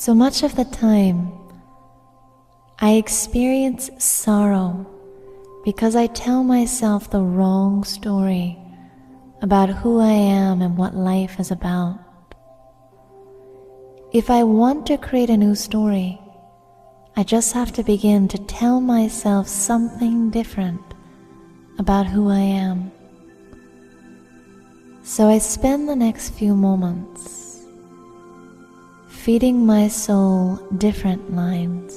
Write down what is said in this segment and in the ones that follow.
So much of the time, I experience sorrow because I tell myself the wrong story about who I am and what life is about. If I want to create a new story, I just have to begin to tell myself something different about who I am. So I spend the next few moments feeding my soul different lines.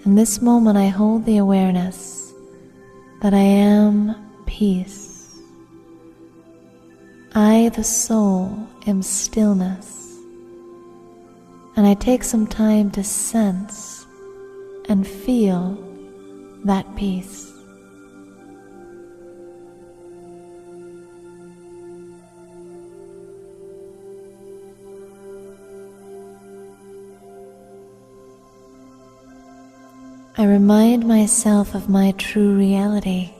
In this moment, I hold the awareness that I am peace. I, the soul, am stillness. And I take some time to sense and feel that peace. I remind myself of my true reality,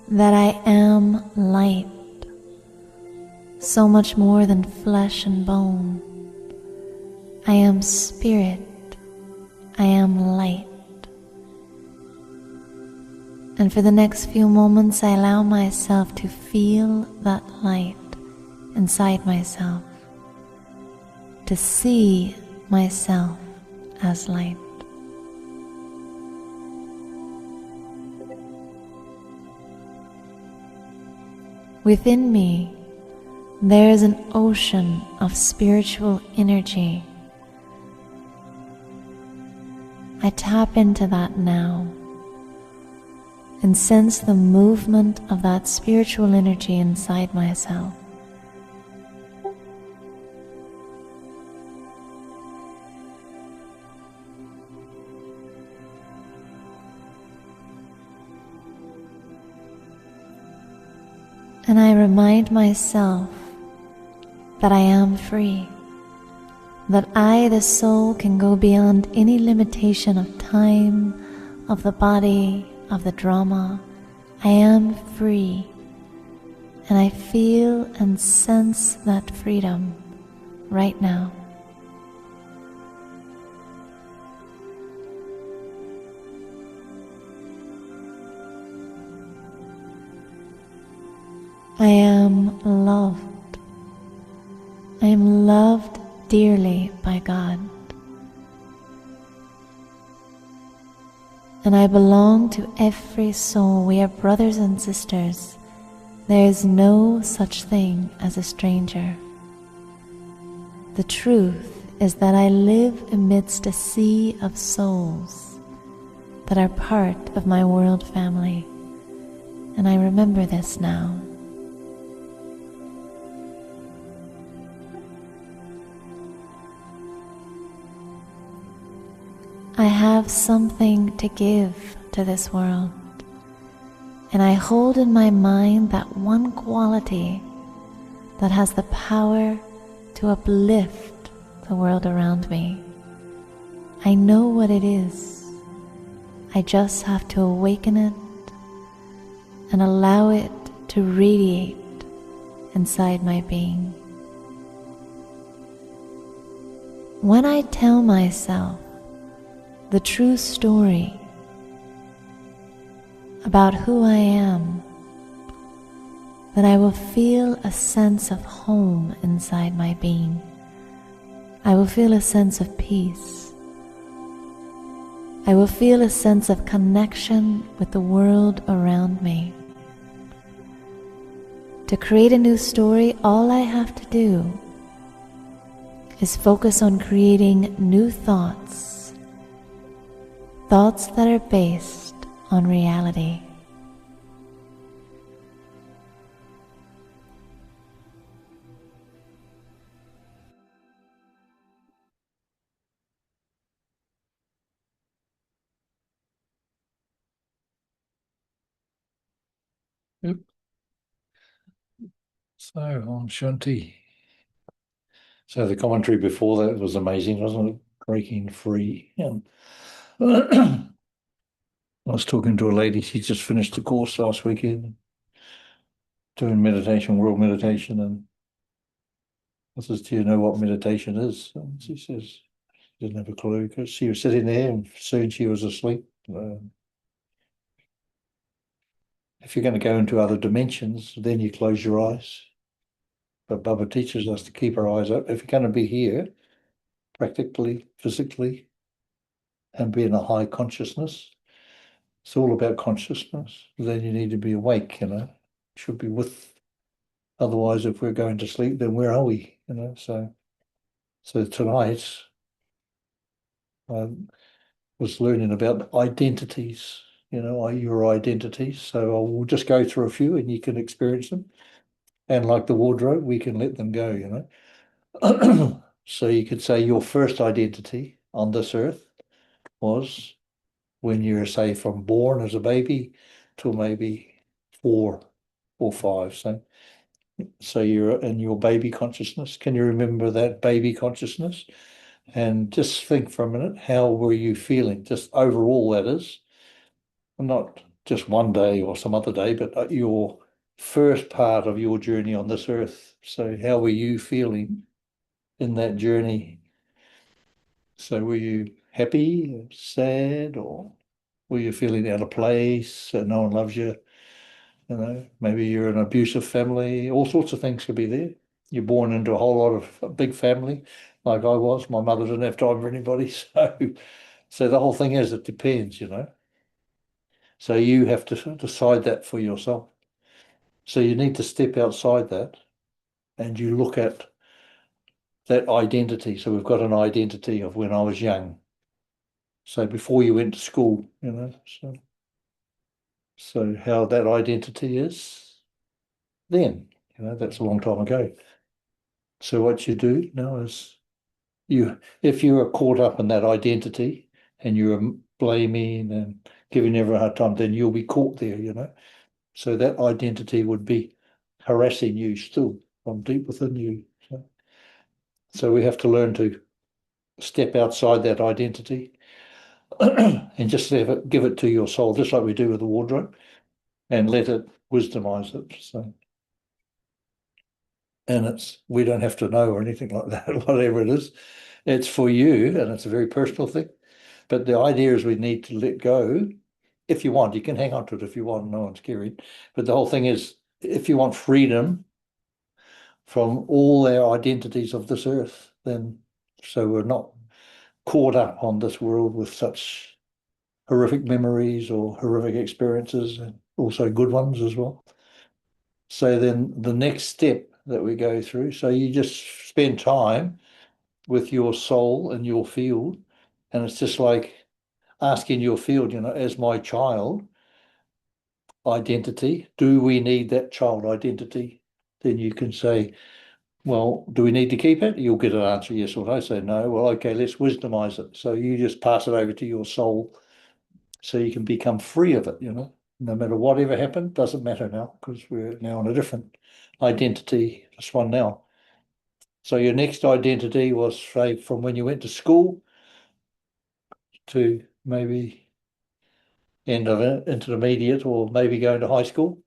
that I am light, so much more than flesh and bone. I am spirit, I am light. And for the next few moments, I allow myself to feel that light inside myself, to see myself as light. Within me, there is an ocean of spiritual energy. I tap into that now and sense the movement of that spiritual energy inside myself. And I remind myself that I am free, that I, the soul, can go beyond any limitation of time, of the body, of the drama. I am free, and I feel and sense that freedom right now. I am loved. I am loved dearly by God. And I belong to every soul. We are brothers and sisters. There is no such thing as a stranger. The truth is that I live amidst a sea of souls that are part of my world family. And I remember this now. I have something to give to this world, and I hold in my mind that one quality that has the power to uplift the world around me. I know what it is. I just have to awaken it and allow it to radiate inside my being. When I tell myself the true story about who I am, then I will feel a sense of home inside my being. I will feel a sense of peace. I will feel a sense of connection with the world around me. To create a new story, all I have to do is focus on creating new thoughts that are based on reality. Yep. So on Shanti. So the commentary before that was amazing, wasn't it? Breaking free. I was talking to a lady, she just finished the course last weekend, doing meditation, world meditation, and I says, do you know what meditation is? And she says, she didn't have a clue because she was sitting there and soon she was asleep. If you're going to go into other dimensions, then you close your eyes. But Baba teaches us to keep our eyes up. If you're going to be here, practically, physically, and be in a high consciousness, it's all about consciousness. Then you need to be awake, should be with. Otherwise, if we're going to sleep, then where are we? So tonight I was learning about identities, your identities. So I will just go through a few and you can experience them. And like the wardrobe, we can let them go. So you could say your first identity on this earth was when you were, say, from born as a baby till maybe 4 or 5. So you're in your baby consciousness. Can you remember that baby consciousness? And just think for a minute, how were you feeling? Just overall, that is, not just one day or some other day, but your first part of your journey on this earth. So how were you feeling in that journey? So were you happy, sad, or were you feeling out of place, that no one loves you? Maybe you're in an abusive family, all sorts of things could be there. You're born into a whole lot of a big family, like I was. My mother didn't have time for anybody. So the whole thing is, it depends. So you have to decide that for yourself. So you need to step outside that and you look at that identity. So we've got an identity of when I was young. So before you went to school. So how that identity is then, that's a long time ago. So what you do now is if you are caught up in that identity and you're blaming and giving everyone a hard time, then you'll be caught there. So that identity would be harassing you still from deep within you. So we have to learn to step outside that identity and just give it to your soul, just like we do with the wardrobe, and let it wisdomize it. And we don't have to know or anything like that, whatever it is. It's for you, and it's a very personal thing. But the idea is we need to let go. If you want, you can hang on to it if you want, no one's carried. But the whole thing is, if you want freedom from all our identities of this earth, then so we're not caught up on this world with such horrific memories or horrific experiences, and also good ones as well. So then the next step that we go through, so you just spend time with your soul and your field, and it's just like asking your field, as my child identity, do we need that child identity? Then you can say, well, do we need to keep it? You'll get an answer, yes or no. Say no. Well, okay, let's wisdomize it. So you just pass it over to your soul so you can become free of it, No matter whatever happened, doesn't matter now because we're now in a different identity, this one now. So your next identity was, say, from when you went to school to maybe end of intermediate or maybe going to high school.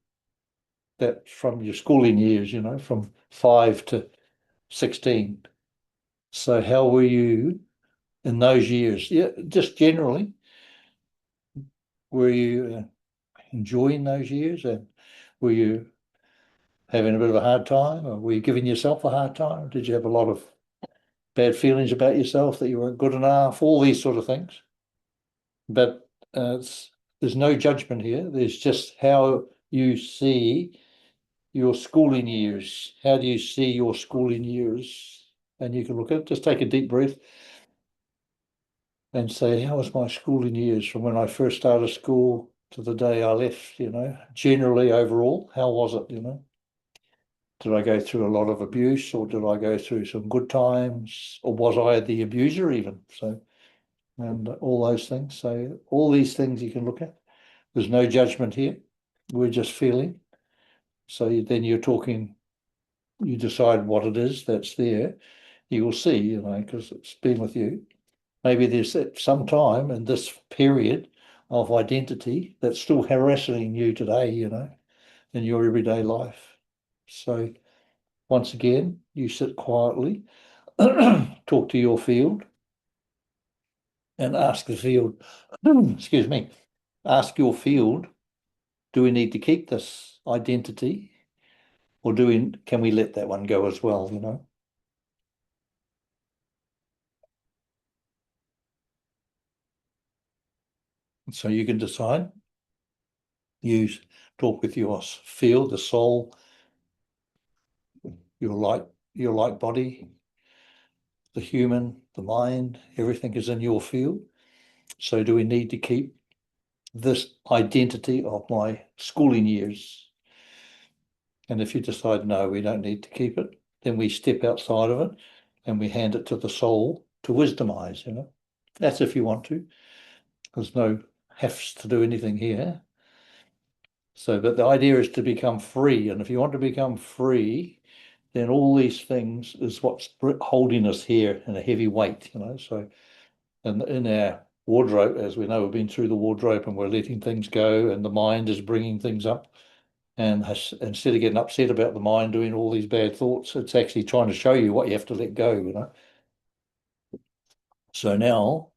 That's from your schooling years, from 5 to 16. So how were you in those years? Yeah, just generally, were you enjoying those years, and were you having a bit of a hard time, or were you giving yourself a hard time? Did you have a lot of bad feelings about yourself that you weren't good enough? All these sort of things. But there's no judgment here. There's just how you see your schooling years. How do you see your schooling years? And you can look at it, just take a deep breath and say, how was my schooling years from when I first started school to the day I left, generally overall, how was it, Did I go through a lot of abuse, or did I go through some good times, or was I the abuser even? So, and all those things. So all these things you can look at. There's no judgment here. We're just feeling. So then you're talking, you decide what it is that's there. You will see, because it's been with you. Maybe there's some time in this period of identity that's still harassing you today, in your everyday life. So once again, you sit quietly, talk to your field, and ask the field, excuse me, ask your field, do we need to keep this identity, or can we let that one go as well, you know? So you can decide, use, talk with your field, the soul, your light body, the human, the mind, everything is in your field. So do we need to keep this identity of my schooling years? And if you decide, no, we don't need to keep it, then we step outside of it and we hand it to the soul to wisdomize, you know. That's if you want to. There's no has to do anything here. So, but the idea is to become free. And if you want to become free, then all these things is what's holding us here in a heavy weight, you know. So, and in our wardrobe, as we know, we've been through the wardrobe and we're letting things go, and the mind is bringing things up. And instead of getting upset about the mind doing all these bad thoughts, it's actually trying to show you what you have to let go, you know. So now,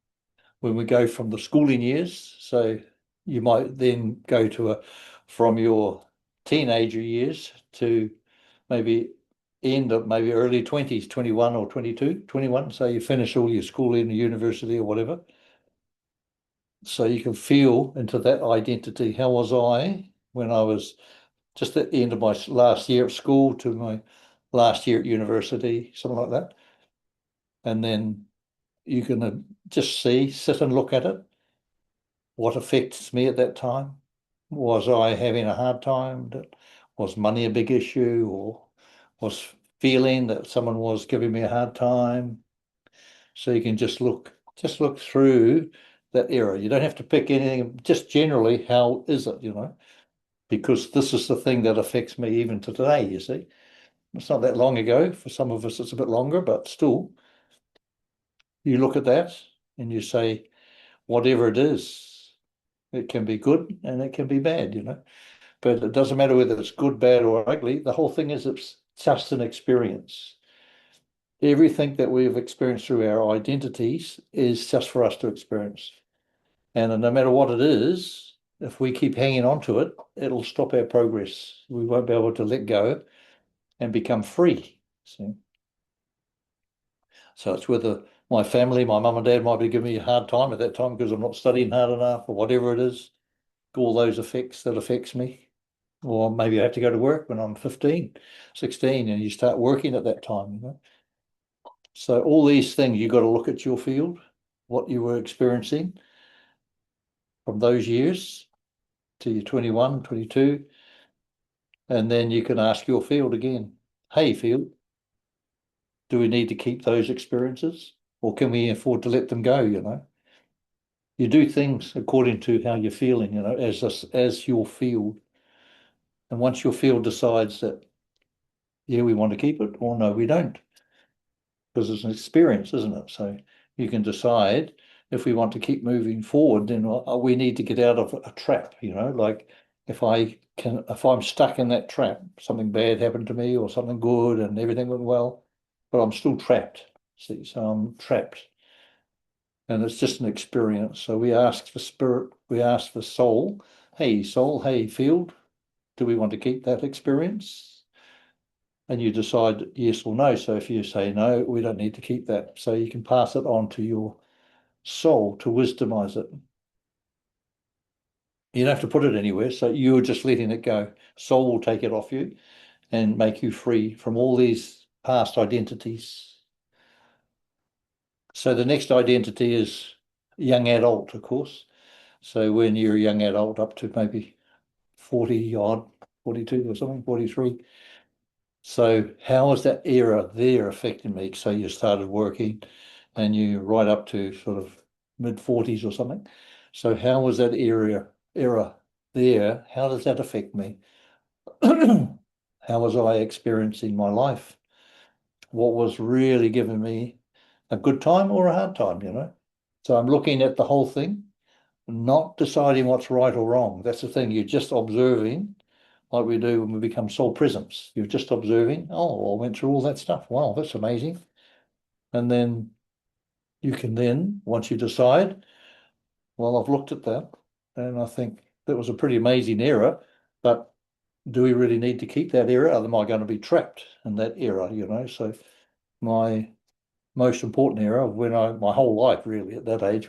when we go from the schooling years, so you might then go from your teenager years to maybe end of maybe early 20s, 21 or 22, 21. So you finish all your schooling, university or whatever. So you can feel into that identity. How was I when I was just at the end of my last year of school to my last year at university, something like that? And then you can just sit and look at it. What affects me at that time? Was I having a hard time? Was money a big issue, or was feeling that someone was giving me a hard time? So you can just look through that era. You don't have to pick anything, just generally, how is it, you know? Because this is the thing that affects me even to today, you see. It's not that long ago. For some of us, it's a bit longer, but still, you look at that and you say, whatever it is, it can be good and it can be bad, you know. But it doesn't matter whether it's good, bad, or ugly. The whole thing is it's just an experience. Everything that we've experienced through our identities is just for us to experience. And no matter what it is, if we keep hanging on to it, it'll stop our progress. We won't be able to let go and become free. So it's whether my family, my mum and dad might be giving me a hard time at that time because I'm not studying hard enough or whatever it is, all those effects that affects me. Or maybe I have to go to work when I'm 15, 16, and you start working at that time, you know. So all these things, you've got to look at your field, what you were experiencing from those years to your 21, 22, and then you can ask your field again, hey, field, do we need to keep those experiences or can we afford to let them go, you know? You do things according to how you're feeling, you know, as your field. And once your field decides that, yeah, we want to keep it, or no, we don't, because it's an experience, isn't it? So you can decide if we want to keep moving forward, then we need to get out of a trap, you know, like if I'm stuck in that trap, something bad happened to me or something good and everything went well, but I'm still trapped. See, so I'm trapped. And it's just an experience. So we ask the spirit, we ask the soul, hey, field, do we want to keep that experience? And you decide yes or no. So if you say no, we don't need to keep that. So you can pass it on to your soul to wisdomize it. You don't have to put it anywhere. So you're just letting it go. Soul will take it off you and make you free from all these past identities. So the next identity is young adult, of course. So when you're a young adult up to maybe 40 odd, 42 or something, 43. So how was that era there affecting me? So you started working and you right up to sort of mid 40s or something. So how was that era there? How does that affect me? How was I experiencing my life? What was really giving me a good time or a hard time, you know? So I'm looking at the whole thing, not deciding what's right or wrong. That's the thing. You're just observing like we do when we become soul presence. You're just observing, oh, I went through all that stuff. Wow, that's amazing. And then you can then, once you decide, well, I've looked at that and I think that was a pretty amazing era, but do we really need to keep that era? Or am I going to be trapped in that era, you know? So my most important era when my whole life really at that age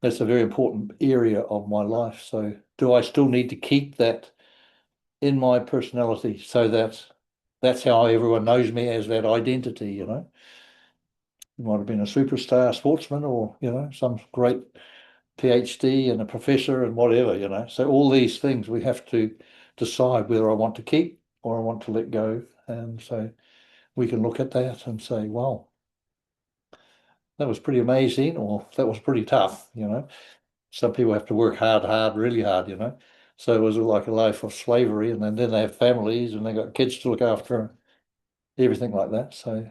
that's a very important area of my life. So do I still need to keep that in my personality so that that's how everyone knows me, as that identity, you know? You might have been a superstar sportsman or, you know, some great PhD and a professor and whatever, you know. So all these things we have to decide whether I want to keep or I want to let go. And so we can look at that and say, well, that was pretty amazing, or that was pretty tough, you know. Some people have to work hard, really hard, you know. So it was like a life of slavery, and then they have families and they got kids to look after, everything like that. So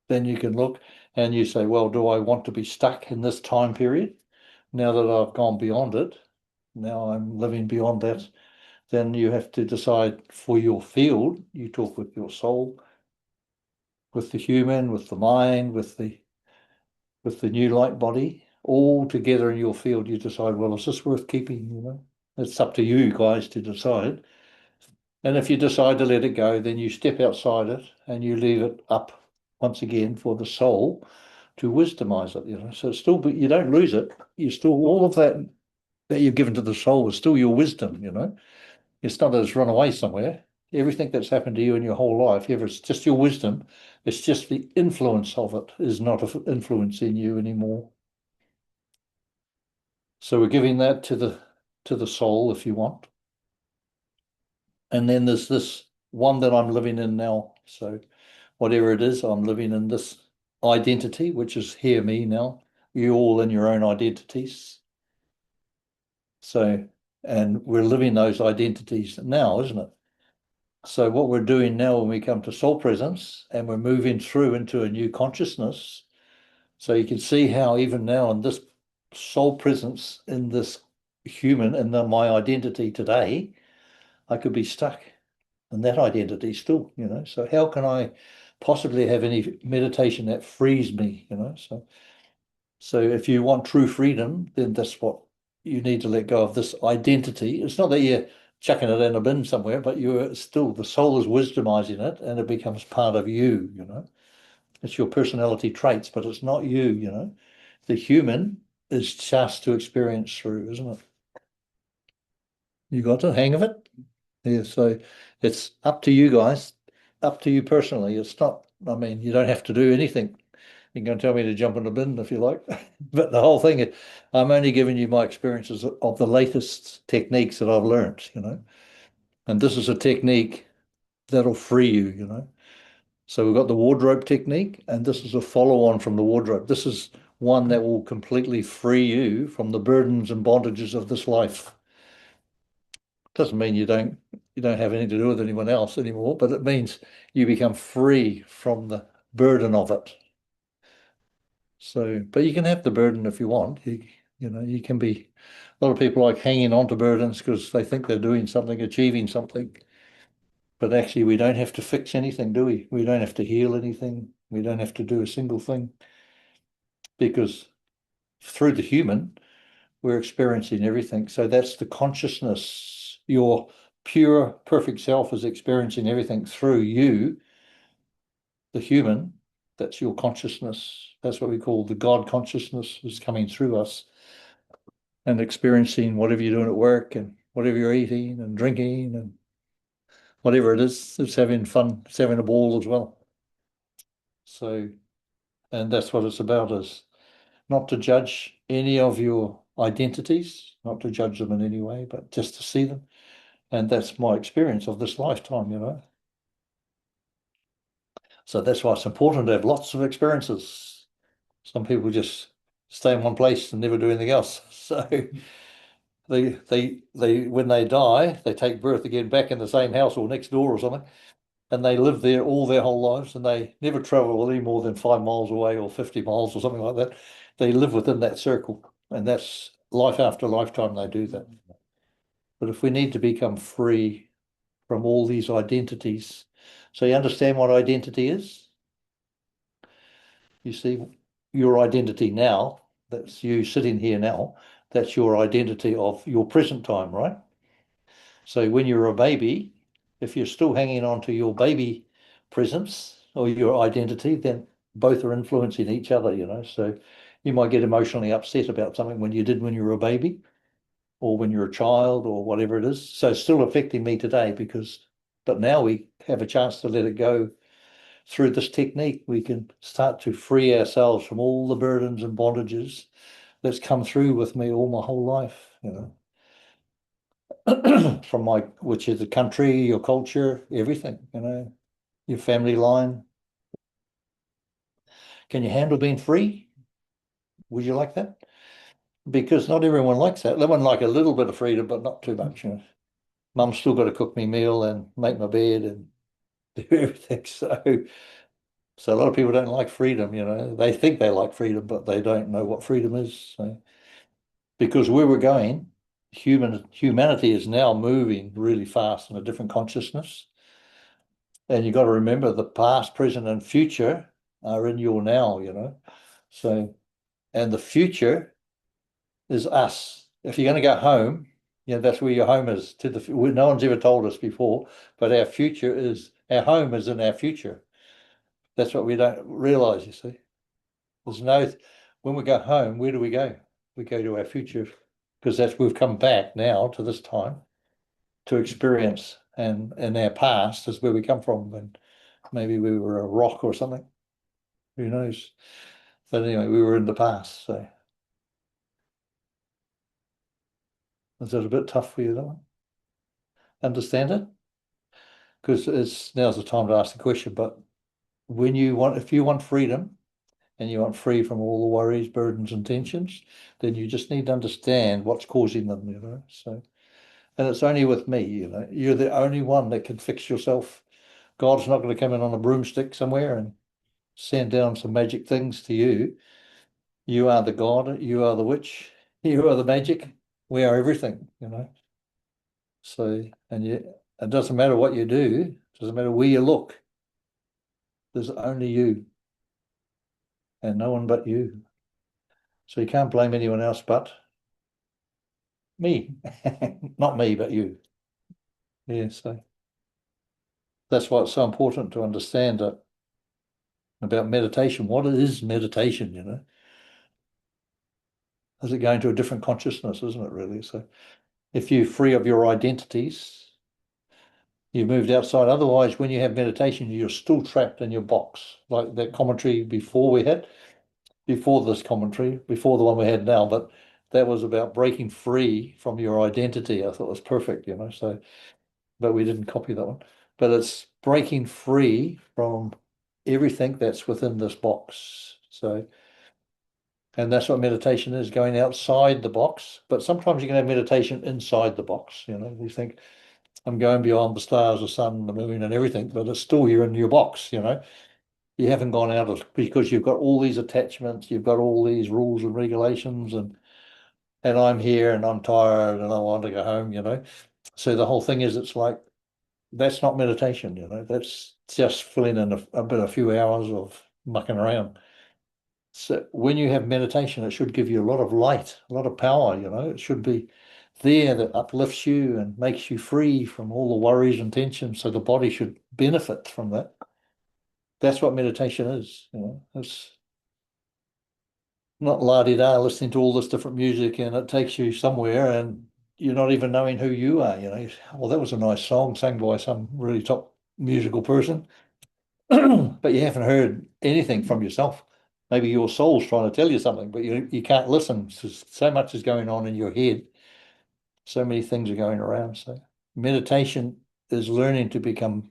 then you can look and you say, well, do I want to be stuck in this time period? Now that I've gone beyond it, now I'm living beyond that, then you have to decide for your field. You talk with your soul, with the human, with the mind, with the new light body, all together in your field. You decide, well, is this worth keeping? You know, it's up to you guys to decide. And if you decide to let it go, then you step outside it and you leave it up once again for the soul to wisdomize it. You know, so it's still, but you don't lose it. You still, all of that you've given to the soul is still your wisdom. You know, it's not that it's run away somewhere. Everything that's happened to you in your whole life, if it's just your wisdom, it's just the influence of it is not an influence in you anymore. So we're giving that to the soul, if you want. And then there's this one that I'm living in now. So whatever it is, I'm living in this identity, which is hear me now. You all in your own identities. So, and we're living those identities now, isn't it? So what we're doing now when we come to soul presence and we're moving through into a new consciousness, so you can see how even now in this soul presence, in this human, in my identity today, I could be stuck in that identity still, you know. So how can I possibly have any meditation that frees me, you know? So if you want true freedom, then that's what you need to let go of, this identity. It's not that you're chucking it in a bin somewhere, but you're still, the soul is wisdomizing it and it becomes part of you, you know. It's your personality traits, but it's not you, you know. The human is just to experience through, isn't it? You got the hang of it? Yeah, so it's up to you guys, up to you personally. It's not, I mean, you don't have to do anything. You can tell me to jump in the bin if you like. But the whole thing is, I'm only giving you my experiences of the latest techniques that I've learned, you know. And this is a technique that'll free you, you know. So we've got the wardrobe technique, and this is a follow-on from the wardrobe. This is one that will completely free you from the burdens and bondages of this life. Doesn't mean you don't have anything to do with anyone else anymore, but it means you become free from the burden of it. So, but you can have the burden if you want. You know, you can be, a lot of people like hanging on to burdens because they think they're doing something, achieving something. But actually, we don't have to fix anything, do we? We don't have to heal anything. We don't have to do a single thing because through the human, we're experiencing everything. So that's the consciousness. Your pure, perfect self is experiencing everything through you, the human. That's your consciousness. That's what we call the God consciousness is coming through us and experiencing whatever you're doing at work and whatever you're eating and drinking and whatever it is. It's having fun. It's having a ball as well. So, and that's what it's about, is not to judge any of your identities, not to judge them in any way, but just to see them. And that's my experience of this lifetime, you know. So that's why it's important to have lots of experiences. Some people just stay in one place and never do anything else. So they when they die, they take birth again back in the same house or next door or something, and they live there all their whole lives, and they never travel any more than 5 miles away or 50 miles or something like that. They live within that circle, and that's life after lifetime they do that. But if we need to become free from all these identities. So you understand what identity is? You see, your identity now, that's you sitting here now, that's your identity of your present time, right? So when you're a baby, if you're still hanging on to your baby presence or your identity, then both are influencing each other, you know. So you might get emotionally upset about something when you did when you were a baby or when you're a child or whatever it is. So it's still affecting me today but now we have a chance to let it go through this technique. We can start to free ourselves from all the burdens and bondages that's come through with me all my whole life, you know. From which is the country, your culture, everything, you know, your family line. Can you handle being free? Would you like that? Because not everyone likes that. They want like a little bit of freedom, but not too much. You know, Mum's still got to cook me meal and make my bed and do everything. So a lot of people don't like freedom. You know, they think they like freedom, but they don't know what freedom is. So, because where we're going, humanity is now moving really fast in a different consciousness. And you've got to remember the past, present, and future are in your now, you know. So, and the future is us. If you're going to go home, you know, that's where your home is. No one's ever told us before, but our home is in our future. That's what we don't realize, you see. When we go home, where do we go? We go to our future because we've come back now to this time to experience. And in our past is where we come from. And maybe we were a rock or something. Who knows? But anyway, we were in the past. So is it a bit tough for you, that one? Understand it? Because now's the time to ask the question. But if you want freedom and you want free from all the worries, burdens, and tensions, then you just need to understand what's causing them, you know. So, and it's only with me, you know. You're the only one that can fix yourself. God's not going to come in on a broomstick somewhere and send down some magic things to you. You are the God, you are the witch, you are the magic, we are everything, you know. So, it doesn't matter what you do, it doesn't matter where you look, there's only you and no one but you. So you can't blame anyone else but me. Not me, but you. Yeah, so that's why it's so important to understand about meditation. What is meditation, you know? Is it going to a different consciousness, isn't it, really? So if you're free of your identities, you've moved outside. Otherwise, when you have meditation, you're still trapped in your box, like that commentary before this commentary, before the one we had now, but that was about breaking free from your identity. I thought it was perfect, you know. So, but we didn't copy that one. But it's breaking free from everything that's within this box. So, and that's what meditation is, going outside the box. But sometimes you can have meditation inside the box. You know, you think, I'm going beyond the stars, the sun, the moon, and everything, but it's still here in your box, you know. You haven't gone out of because you've got all these attachments, you've got all these rules and regulations, and I'm here and I'm tired and I want to go home, you know. So the whole thing is, it's like that's not meditation, you know. That's just filling in a few hours of mucking around. So when you have meditation, it should give you a lot of light, a lot of power, you know. It should be there that uplifts you and makes you free from all the worries and tensions. So the body should benefit from that. That's what meditation is, you know. It's not la-di-da listening to all this different music and it takes you somewhere and you're not even knowing who you are, you know. Well, that was a nice song sung by some really top musical person, but you haven't heard anything from yourself. Maybe your soul's trying to tell you something, but you can't listen. So much is going on in your head. So many things are going around. So meditation is learning to become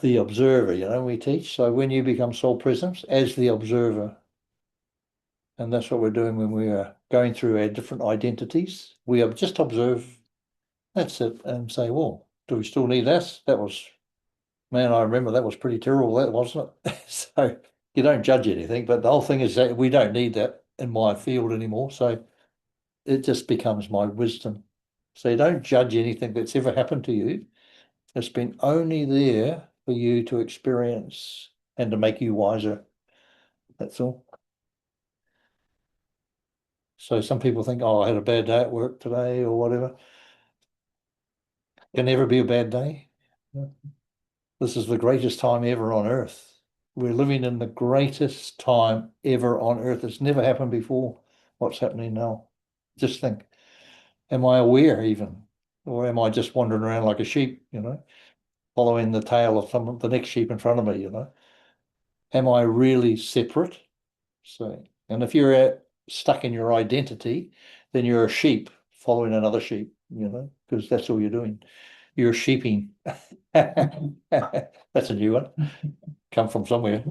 the observer, you know, we teach. So when you become soul presence as the observer, and that's what we're doing when we are going through our different identities, we have just observe, that's it, and say, well, do we still need this? Man, I remember that was pretty terrible, that wasn't it? So you don't judge anything, but the whole thing is that we don't need that in my field anymore. So it just becomes my wisdom. So you don't judge anything that's ever happened to you. It's been only there for you to experience and to make you wiser. That's all. So some people think, oh, I had a bad day at work today or whatever. Can never be a bad day. This is the greatest time ever on earth. We're living in the greatest time ever on earth. It's never happened before. What's happening now? Just think, am I aware even? Or am I just wandering around like a sheep, following the tail of the next sheep in front of me? Am I really separate? So, and if you're stuck in your identity, then you're a sheep following another sheep, because that's all you're doing. You're sheeping. That's a new one. Come from somewhere.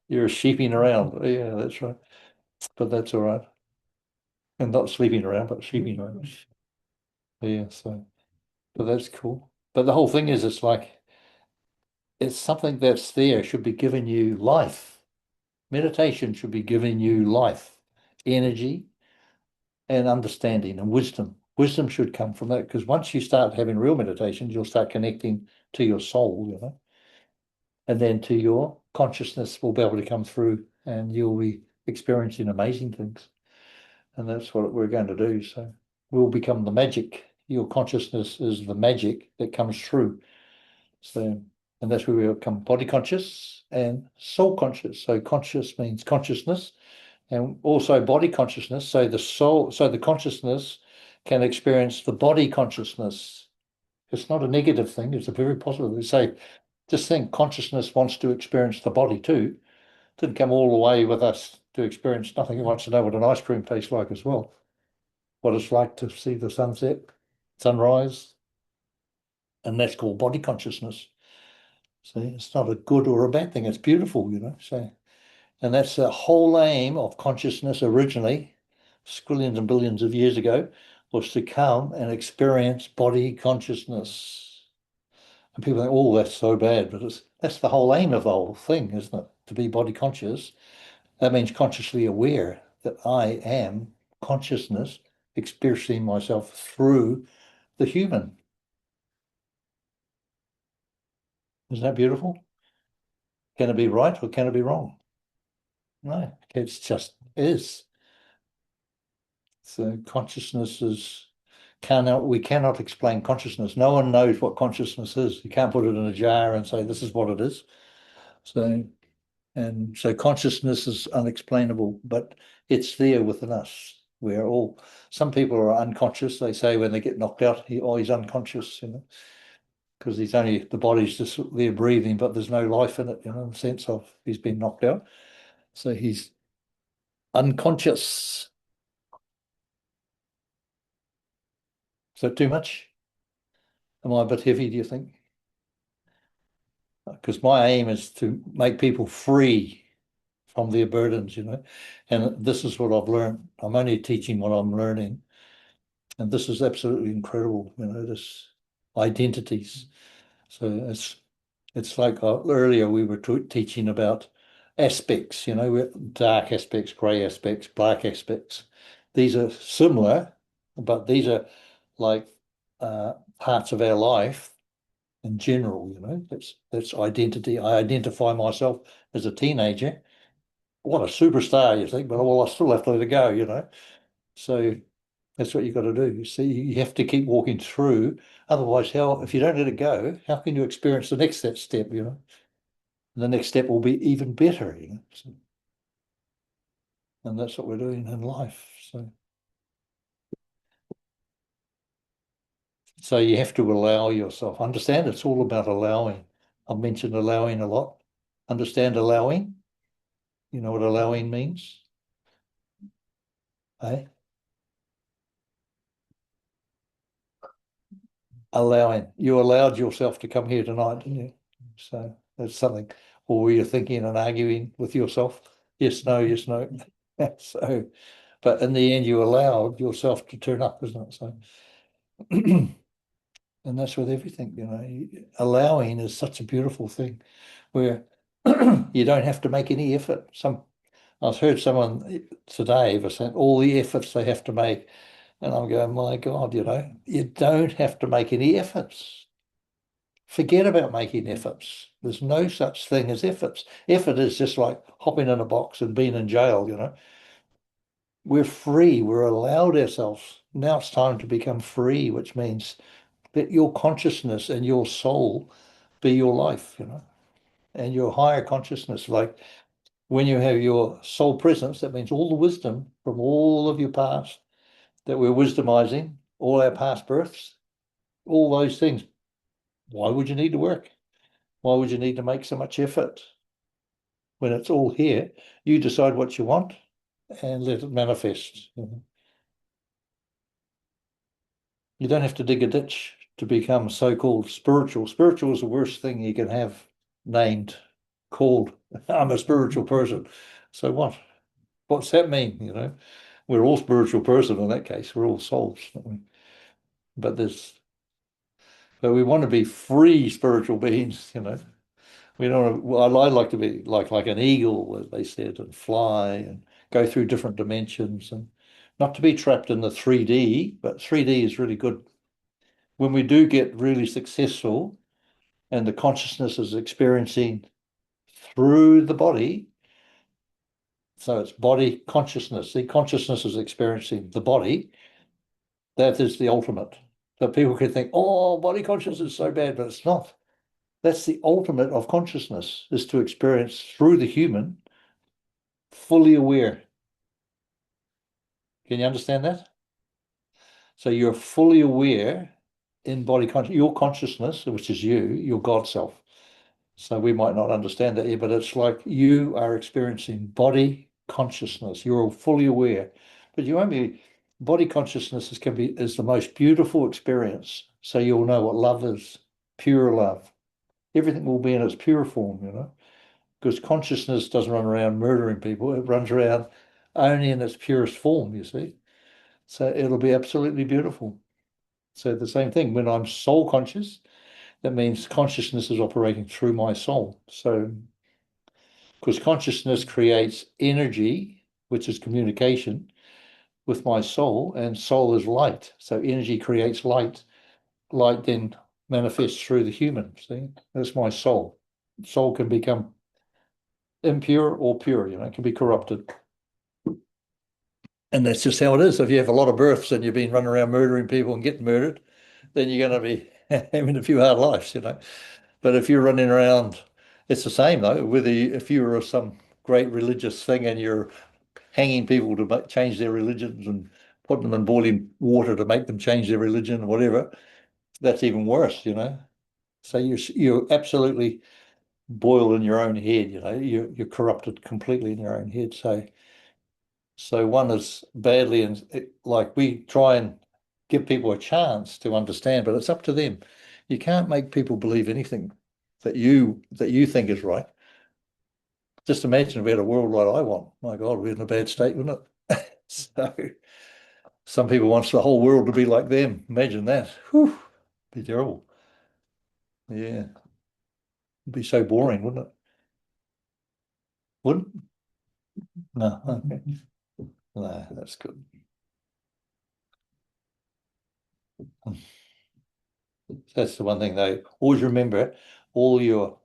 You're sheeping around. Yeah, that's right. But that's all right. And not sleeping around, but sheeping around. Yeah, so, but that's cool. But the whole thing is, it's something that's there, should be giving you life. Meditation should be giving you life, energy, and understanding and wisdom. Wisdom should come from that, because once you start having real meditations, you'll start connecting to your soul, and then to your consciousness will be able to come through and you'll be experiencing amazing things. And that's what we're going to do. So we'll become the magic. Your consciousness is the magic that comes through. So, and that's where we become body conscious and soul conscious. So conscious means consciousness and also body consciousness. So the soul, so the consciousness can experience the body consciousness. It's not a negative thing, it's a very positive. We say, just think consciousness wants to experience the body too. Didn't come all the way with us to experience nothing. It wants to know what an ice cream tastes like as well. What it's like to see the sunset, sunrise, and that's called body consciousness. See, it's not a good or a bad thing. It's beautiful. So, and that's the whole aim of consciousness originally, squillions and billions of years ago, was to come and experience body consciousness. And people think, oh, that's so bad, but that's the whole aim of the whole thing, isn't it? To be body conscious. That means consciously aware that I am consciousness experiencing myself through the human. Isn't that beautiful? Can it be right or can it be wrong? No, it's just is. So consciousness we cannot explain consciousness. No one knows what consciousness is. You can't put it in a jar and say this is what it is. So consciousness is unexplainable, but it's there within us. Some people are unconscious. They say when they get knocked out, he's unconscious, because the body's just there breathing, but there's no life in it, in the sense of he's been knocked out. So he's unconscious. Is that too much? Am I a bit heavy, do you think? Because my aim is to make people free from their burdens. And this is what I've learned. I'm only teaching what I'm learning. And this is absolutely incredible, this identities. So it's like earlier we were teaching about aspects, dark aspects, grey aspects, black aspects. These are similar, but these are like parts of our life in general, that's identity. I identify myself as a teenager. What a superstar, you think, but well, I still have to let it go. So that's what you've got to do. You see, you have to keep walking through. Otherwise, if you don't let it go, how can you experience the next step, The next step will be even better. And that's what we're doing in life. So you have to allow yourself. Understand it's all about allowing. I've mentioned allowing a lot. Understand allowing? You know what allowing means? Eh? Allowing. You allowed yourself to come here tonight, didn't you? So that's something. Or were you thinking and arguing with yourself? Yes, no, yes, no. So, but in the end, you allowed yourself to turn up, isn't it? So, and that's with everything, Allowing is such a beautiful thing where you don't have to make any effort. I've heard someone today was saying all the efforts they have to make. And I'm going, my God, you don't have to make any efforts. Forget about making efforts. There's no such thing as efforts. Effort is just like hopping in a box and being in jail, you know. We're free. We're allowed ourselves. Now it's time to become free, which means let your consciousness and your soul be your life, you know, and your higher consciousness. Like when you have your soul presence, that means all the wisdom from all of your past that we're wisdomizing, all our past births, all those things. Why would you need to work? Why would you need to make so much effort when it's all here? You decide what you want and let it manifest. You know? You don't have to dig a ditch to become so-called spiritual. Spiritual is the worst thing you can have named, called. I'm a spiritual person. So what? What's that mean? You know, we're all spiritual person in that case. We're all souls. But there's, but we want to be free spiritual beings. You know, we don't. Want to, well, I like to be like an eagle, as they said, and fly and go through different dimensions and not to be trapped in the 3D. But 3D is really good when we do get really successful and the consciousness is experiencing through the body. So it's body consciousness. The consciousness is experiencing the body. That is the ultimate. So people can think, oh, body consciousness is so bad, but it's not. That's the ultimate of consciousness, is to experience through the human, fully aware. Can you understand that? So you're fully aware in body consciousness, your consciousness, which is you, your God self. So we might not understand that here, but it's like you are experiencing body consciousness. You're fully aware, but you only body consciousness is the most beautiful experience. So you'll know what love is, pure love. Everything will be in its pure form, you know, because consciousness doesn't run around murdering people. It runs around only in its purest form, you see. So it'll be absolutely beautiful. So the same thing, when I'm soul conscious, that means consciousness is operating through my soul. So, because consciousness creates energy, which is communication with my soul, and soul is light. So energy creates light. Light then manifests through the human. See, that's my soul. Soul can become impure or pure, you know, it can be corrupted. And that's just how it is. If you have a lot of births and you've been running around murdering people and getting murdered, then you're going to be having a few hard lives, you know. But if you're running around, it's the same though. Whether if you were some great religious thing and you're hanging people to change their religions and putting them in boiling water to make them change their religion or whatever, that's even worse, you know. So you're absolutely boiled in your own head, you know. You're corrupted completely in your own head. So one is badly, and like we try and give people a chance to understand, but it's up to them. You can't make people believe anything that you think is right. Just imagine if we had a world like I want. My God, we're in a bad state, wouldn't it? So some people wants the whole world to be like them. Imagine that. Whew, be terrible. Yeah, it'd be so boring, wouldn't it? Wouldn't? No. Okay. No, that's good. That's the one thing though. Always remember all your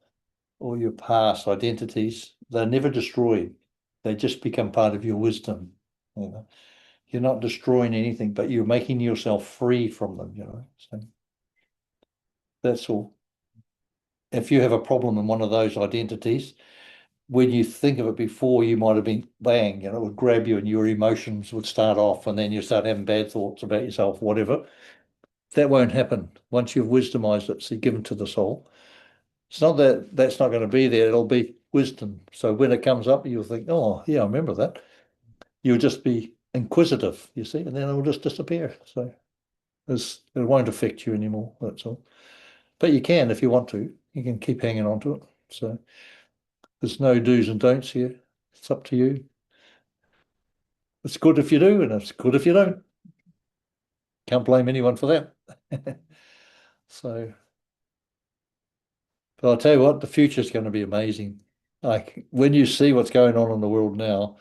all your past identities, they're never destroyed. They just become part of your wisdom. You know, you're not destroying anything, but you're making yourself free from them, you know. So that's all. If you have a problem in one of those identities, when you think of it before, you might have been bang, you know, it would grab you and your emotions would start off, and then you start having bad thoughts about yourself, whatever. That won't happen once you've wisdomized it, so given to the soul. It's not that that's not going to be there, it'll be wisdom. So when it comes up, you'll think, oh, yeah, I remember that. You'll just be inquisitive, you see, and then it'll just disappear. So it won't affect you anymore, that's all. But you can, if you want to, you can keep hanging on to it. So there's no do's and don'ts here. It's up to you. It's good if you do, and it's good if you don't. Can't blame anyone for that. So, but I'll tell you what, the future is going to be amazing. Like when you see what's going on in the world now,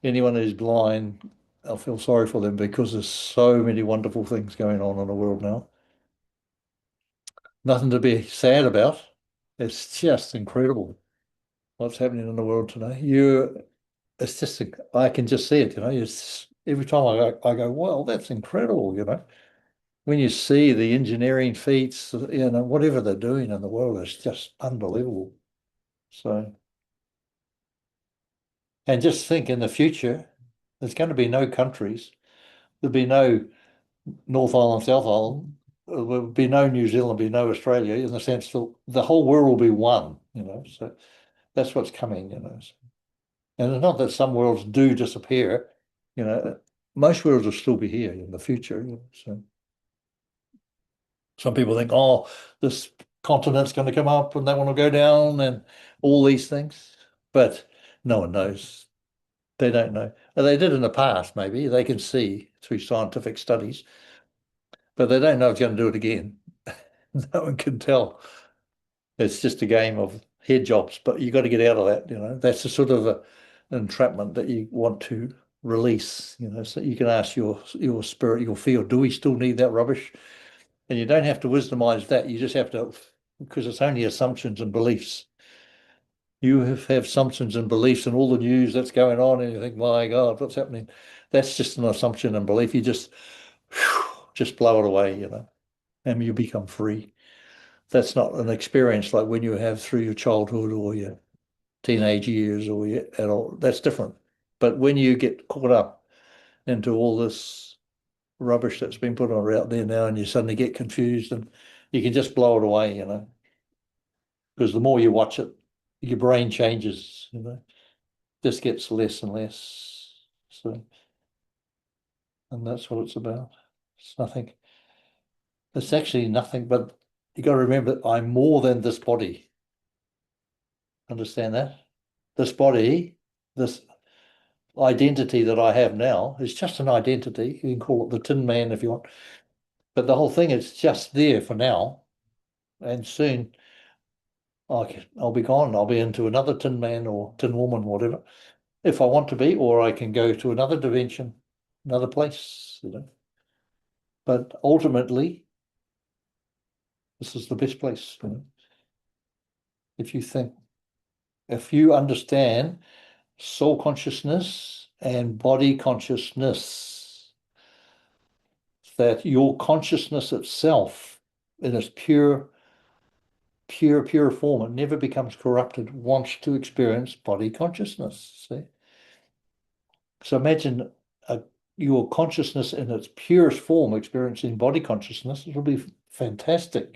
anyone who's blind, I feel sorry for them because there's so many wonderful things going on in the world now. nothing to be sad about. It's just incredible what's happening in the world today. It's just, I can just see it, It's every time I go, well, that's incredible. When you see the engineering feats, whatever they're doing in the world is just unbelievable. So, and just think in the future, there's going to be no countries. There'll be no North Island, South Island. There will be no New Zealand, be no Australia in the sense that the whole world will be one. So that's what's coming. And it's not that some worlds do disappear, you know, most worlds will still be here in the future. So some people think, oh, this continent's going to come up and they want to go down and all these things. But no one knows. They don't know. They did in the past, maybe. They can see through scientific studies, but they don't know if it's going to do it again. No one can tell. It's just a game of head jobs, but you got to get out of that. That's the sort of entrapment that you want to release. So you can ask your spirit, your field, do we still need that rubbish? And you don't have to wisdomize that. You just have to, because it's only assumptions and beliefs. You have assumptions and beliefs and all the news that's going on, and you think, my God, what's happening? That's just an assumption and belief. You just blow it away, and you become free. That's not an experience like when you have through your childhood or your teenage years or your adult. That's different. But when you get caught up into all this rubbish that's been put on out there now, and you suddenly get confused, and you can just blow it away, because the more you watch it, your brain changes, just gets less and less. So, and that's what it's about. It's nothing. It's actually nothing, but you got to remember I'm more than this body. Understand that? This body, this identity that I have now is just an identity. You can call it the Tin Man if you want, but the whole thing is just there for now. And soon I'll be gone. I'll be into another Tin Man or Tin Woman, whatever, if I want to be, or I can go to another dimension, another place. But ultimately, this is the best place. If you think, if you understand soul consciousness and body consciousness, that your consciousness itself, in its pure form, it never becomes corrupted, wants to experience body consciousness. See? So imagine your consciousness in its purest form experiencing body consciousness. It'll be fantastic.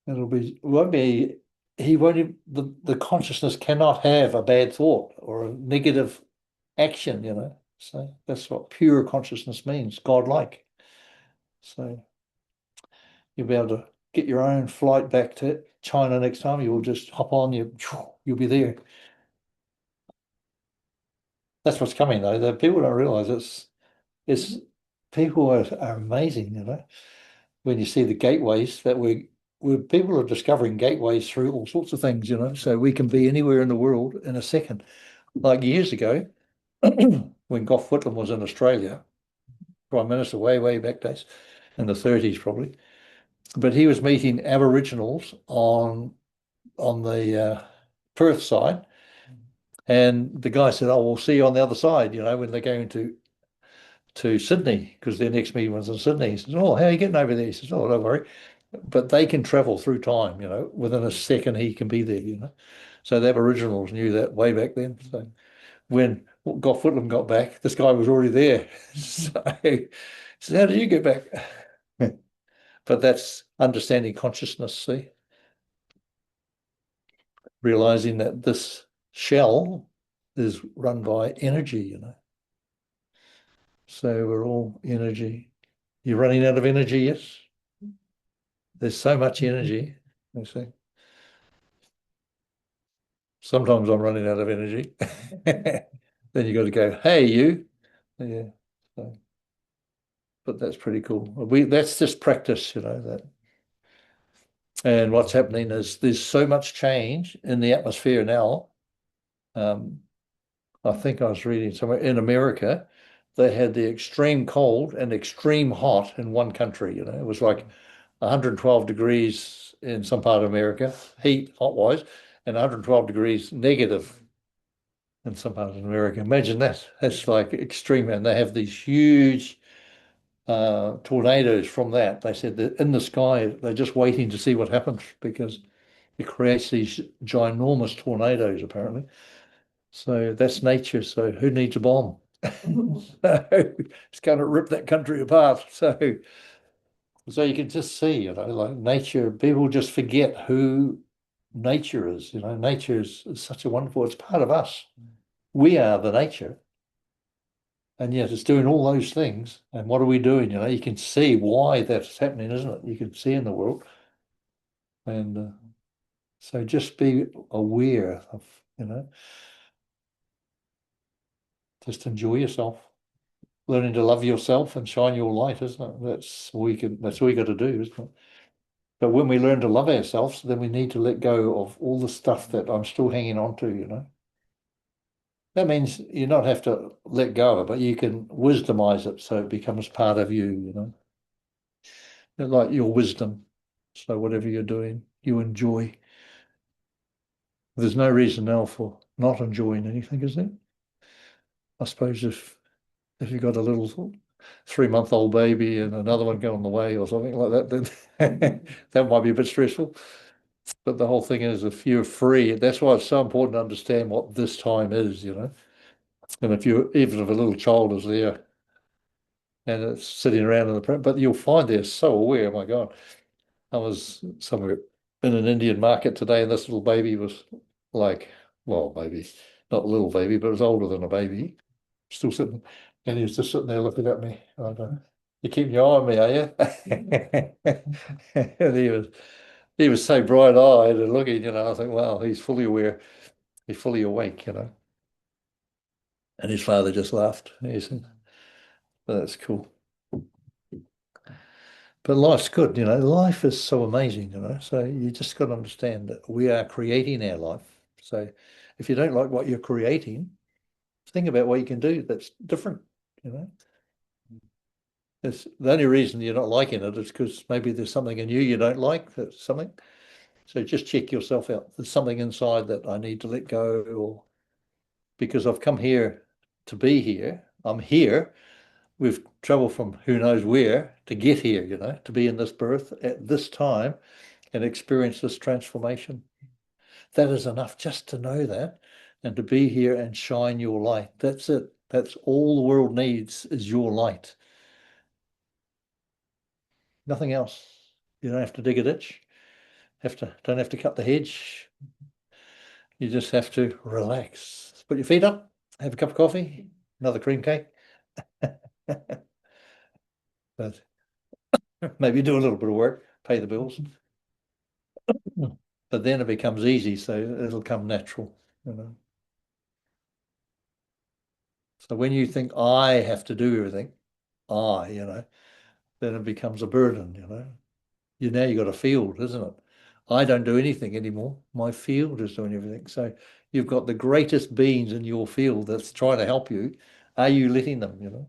Won't be, he won't, the consciousness cannot have a bad thought or a negative action. So that's what pure consciousness means, godlike. So you'll be able to get your own flight back to China next time. You'll just hop on, you'll be there. That's what's coming though. The people don't realize it's people are amazing. When you see the gateways that where people are discovering gateways through all sorts of things. So we can be anywhere in the world in a second. Like years ago, when Gough Whitlam was in Australia, Prime Minister way back days, in the 30s probably, but he was meeting Aboriginals on the Perth side, and the guy said, "Oh, we'll see you on the other side." When they're going to Sydney, because their next meeting was in Sydney. He says, "Oh, how are you getting over there?" He says, "Oh, don't worry." But they can travel through time. Within a second he can be there. So the Aboriginals knew that way back then. So when Gough Whitlam got back, this guy was already there. So how did you get back? But that's understanding consciousness, see? Realizing that this shell is run by energy. So we're all energy. You're running out of energy, yes? There's so much energy, you see. Sometimes I'm running out of energy. Then you got to go, hey, you. Yeah. So, but that's pretty cool. That's just practice, that. And what's happening is there's so much change in the atmosphere now. I think I was reading somewhere in America, they had the extreme cold and extreme hot in one country. It was like 112 degrees in some part of America, heat, hot-wise, and 112 degrees negative in some part of America. Imagine that. That's like extreme. And they have these huge tornadoes from that. They said that in the sky, they're just waiting to see what happens because it creates these ginormous tornadoes, apparently. So that's nature. So who needs a bomb? So it's going to rip that country apart. So you can just see, like nature, people just forget who nature is. Nature is such a wonderful, it's part of us. We are the nature. And yet it's doing all those things. And what are we doing? You can see why that's happening, isn't it? You can see in the world. And so just be aware of, just enjoy yourself, learning to love yourself and shine your light, isn't it? That's all you got to do, isn't it? But when we learn to love ourselves, then we need to let go of all the stuff that I'm still hanging on to. That means you not have to let go of it, but you can wisdomize it so it becomes part of you. Like your wisdom. So whatever you're doing, you enjoy. There's no reason now for not enjoying anything, is there? I suppose if you've got a little 3-month-old baby and another one going the way or something like that, then that might be a bit stressful. But the whole thing is, if you're free, that's why it's so important to understand what this time is. And even if a little child is there and it's sitting around in but you'll find they're so aware. Oh my God, I was somewhere in an Indian market today, and this little baby was like, well, baby, not a little baby, but it was older than a baby, still sitting, and he was just sitting there looking at me. And I go, "You keeping your eye on me, are you?" And he was so bright-eyed and looking, I think, wow, he's fully aware, he's fully awake. And his father just laughed. He said, well, that's cool. But life's good. Life is so amazing. So you just got to understand that we are creating our life. So if you don't like what you're creating, think about what you can do that's different. You know, it's the only reason you're not liking it is because maybe there's something in you don't like. That's something. So just check yourself out. There's something inside that I need to let go, or because I've come here to be here. I'm here. We've traveled from who knows where to get here, to be in this birth at this time and experience this transformation. That is enough just to know that and to be here and shine your light. That's it. That's all the world needs is your light. Nothing else. You don't have to dig a ditch. Don't have to cut the hedge. You just have to relax. Put your feet up, have a cup of coffee, another cream cake. But maybe do a little bit of work, pay the bills. But then it becomes easy, so it'll come natural. So when you think I have to do everything, then it becomes a burden. Now you've got a field, isn't it? I don't do anything anymore. My field is doing everything. So you've got the greatest beings in your field that's trying to help you. Are you letting them?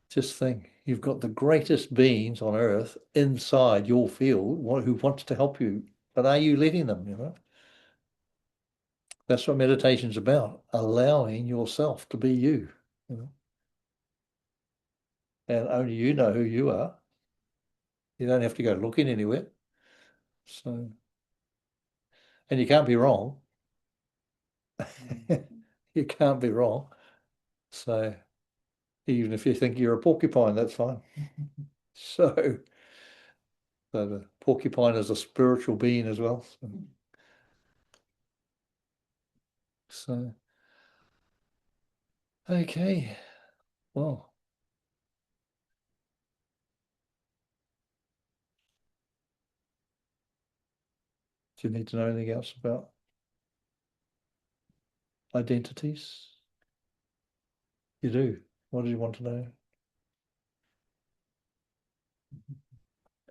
Just think, you've got the greatest beings on earth inside your field who wants to help you, but are you letting them? That's what meditation's about, allowing yourself to be you. And only you know who you are. You don't have to go looking anywhere. So, and you can't be wrong. You can't be wrong. So even if you think you're a porcupine, that's fine. So, but a porcupine is a spiritual being as well. So okay. Well, do you need to know anything else about identities? You do. What do you want to know?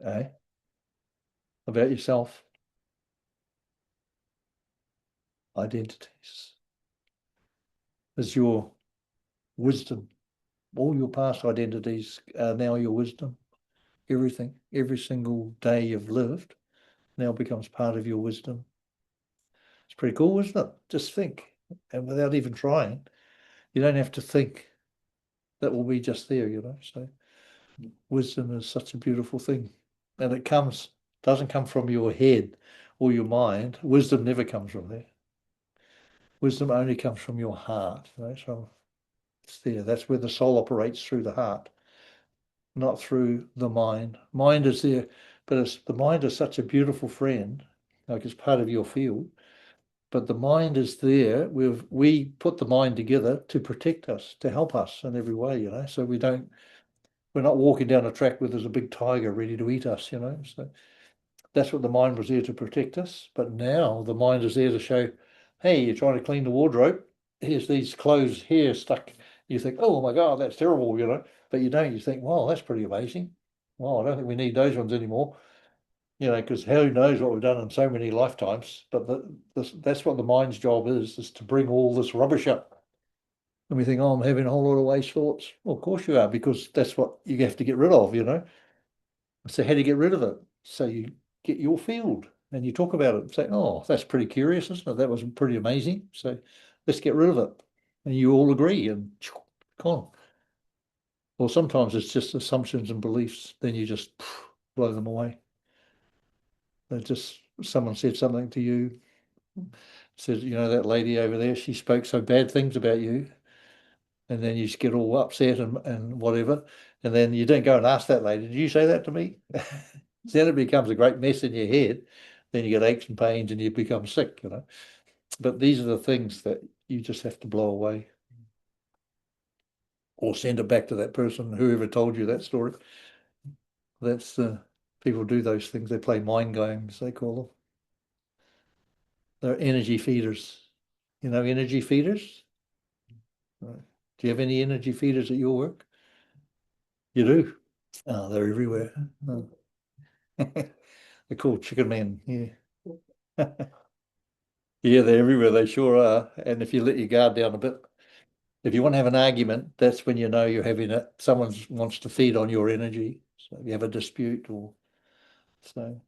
Eh? About yourself? Identities. Is your wisdom. All your past identities are now your wisdom. Everything, every single day you've lived now becomes part of your wisdom. It's pretty cool, isn't it? Just think, and without even trying, you don't have to think. That will be just there, So wisdom is such a beautiful thing. And it doesn't come from your head or your mind. Wisdom never comes from there. Wisdom only comes from your heart, So it's there. That's where the soul operates, through the heart, not through the mind. Mind is there, but the mind is such a beautiful friend, like it's part of your field. But the mind is there. We put the mind together to protect us, to help us in every way, So we're not walking down a track where there's a big tiger ready to eat us, So that's what the mind was there to protect us. But now the mind is there to show, hey, you're trying to clean the wardrobe. Here's these clothes here stuck. You think, oh my God, that's terrible, But you don't. You think, wow, that's pretty amazing. Well, I don't think we need those ones anymore, because who knows what we've done in so many lifetimes. But that's what the mind's job is to bring all this rubbish up. And we think, oh, I'm having a whole lot of waste thoughts. Well, of course you are, because that's what you have to get rid of, So how do you get rid of it? So you get your field and you talk about it and say, oh, that's pretty curious, isn't it? That was pretty amazing. So let's get rid of it. And you all agree and gone. Well, sometimes it's just assumptions and beliefs. Then you just blow them away. Someone said something to you, said, that lady over there, she spoke so bad things about you. And then you just get all upset and whatever. And then you don't go and ask that lady, did you say that to me? Then it becomes a great mess in your head. Then you get aches and pains and you become sick, But these are the things that you just have to blow away. Or send it back to that person, whoever told you that story. That's people do those things. They play mind games, they call them. They're energy feeders. Energy feeders? Right. Do you have any energy feeders at your work? You do? Oh, they're everywhere. Oh. They're called chicken men. Yeah. Yeah, they're everywhere. They sure are. And if you let your guard down a bit, if you want to have an argument, that's when you're having it. Someone wants to feed on your energy. So if you have a dispute or so.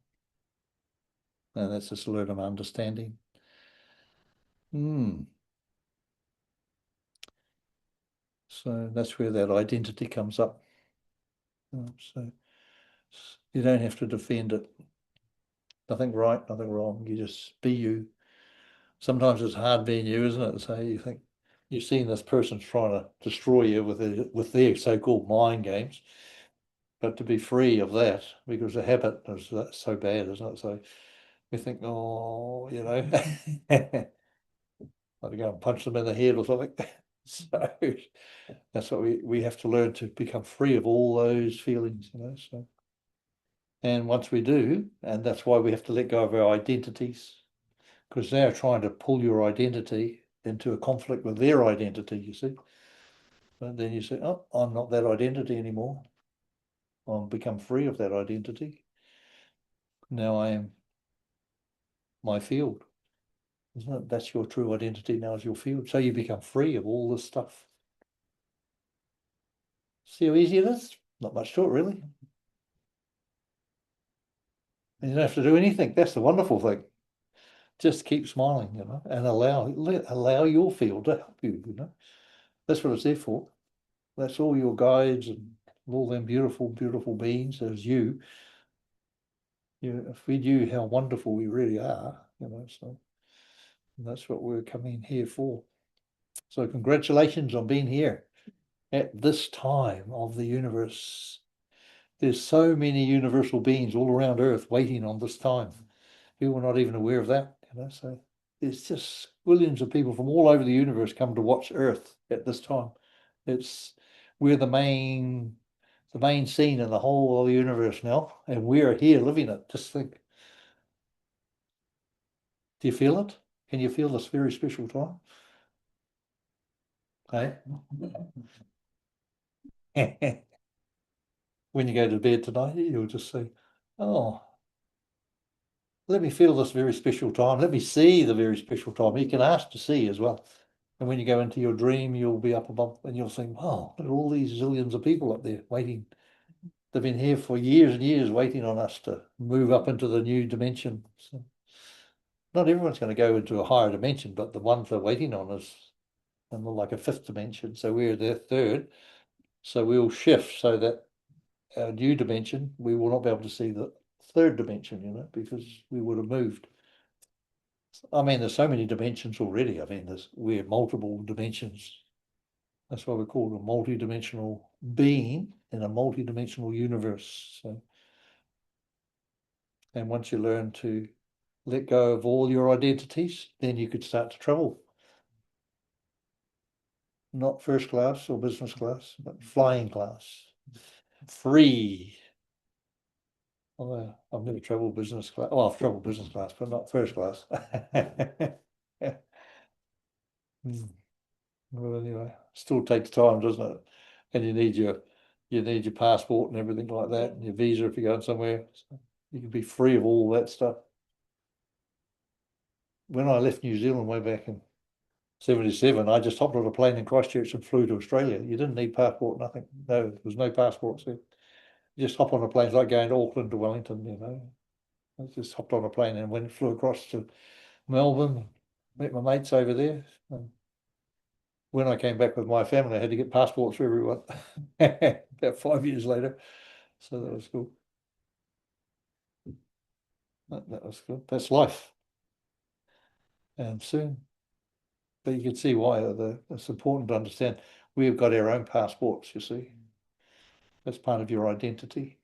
And that's just a learn of understanding. So that's where that identity comes up. So you don't have to defend it. Nothing right, nothing wrong. You just be you. Sometimes it's hard being you, isn't it? So you think you've seen this person trying to destroy you with their so-called mind games, but to be free of that, because the habit is so bad, isn't it? So we think, oh, I'd go and punch them in the head or something. So that's what we have to learn, to become free of all those feelings, So, and once we do, and that's why we have to let go of our identities, because they're trying to pull your identity into a conflict with their identity, you see. But then you say, oh, I'm not that identity anymore. I've become free of that identity. Now I am my field. Isn't it? That's your true identity now, is your field. So you become free of all this stuff. See how easy it is? Not much to it, really. And you don't have to do anything. That's the wonderful thing. Just keep smiling, and allow your field to help you, That's what it's there for. That's all your guides and all them beautiful, beautiful beings as you. If we knew how wonderful we really are, so that's what we're coming here for. So congratulations on being here at this time of the universe. There's so many universal beings all around Earth waiting on this time. People are not even aware of that, so there's just billions of people from all over the universe come to watch Earth at this time. We're the main scene in the whole of the universe now, and we're here living it. Just think. Do you feel it? Can you feel this very special time? Hey? When you go to bed tonight, you'll just say, oh, let me feel this very special time. Let me see the very special time. You can ask to see as well. And when you go into your dream, you'll be up above and you'll think, wow, look at all these zillions of people up there waiting they've been here for years and years waiting on us to move up into the new dimension. So not everyone's going to go into a higher dimension, but the ones they're waiting on is like a fifth dimension. So we're their third. So we'll shift so that our new dimension, we will not be able to see the third dimension, because we would have moved. I mean, there's so many dimensions already. I mean, we're multiple dimensions. That's why we call it a multi-dimensional being in a multi-dimensional universe. So, and once you learn to let go of all your identities, then you could start to travel. Not first class or business class, but flying class. Free. I've never travelled business class. Well, I've travelled business class, but not first class. Well, anyway, still takes time, doesn't it? And you need your passport and everything like that, and your visa if you're going somewhere. So you can be free of all that stuff. When I left New Zealand way back in 77, I just hopped on a plane in Christchurch and flew to Australia. You didn't need passport, nothing. No, there was no passports there. You just hop on a plane, like going to Auckland to Wellington, I just hopped on a plane and flew across to Melbourne, met my mates over there. And when I came back with my family, I had to get passports for everyone about 5 years later. So that was cool. That was good. That's life. And soon. But you can see why it's important to understand we've got our own passports, you see. That's part of your identity.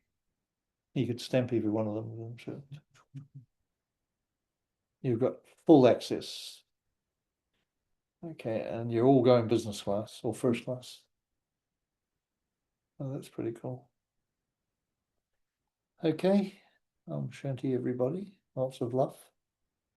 You could stamp every one of them. So you've got full access. Okay, and you're all going business class or first class. Oh, that's pretty cool. Okay, Shanti, everybody. Lots of love.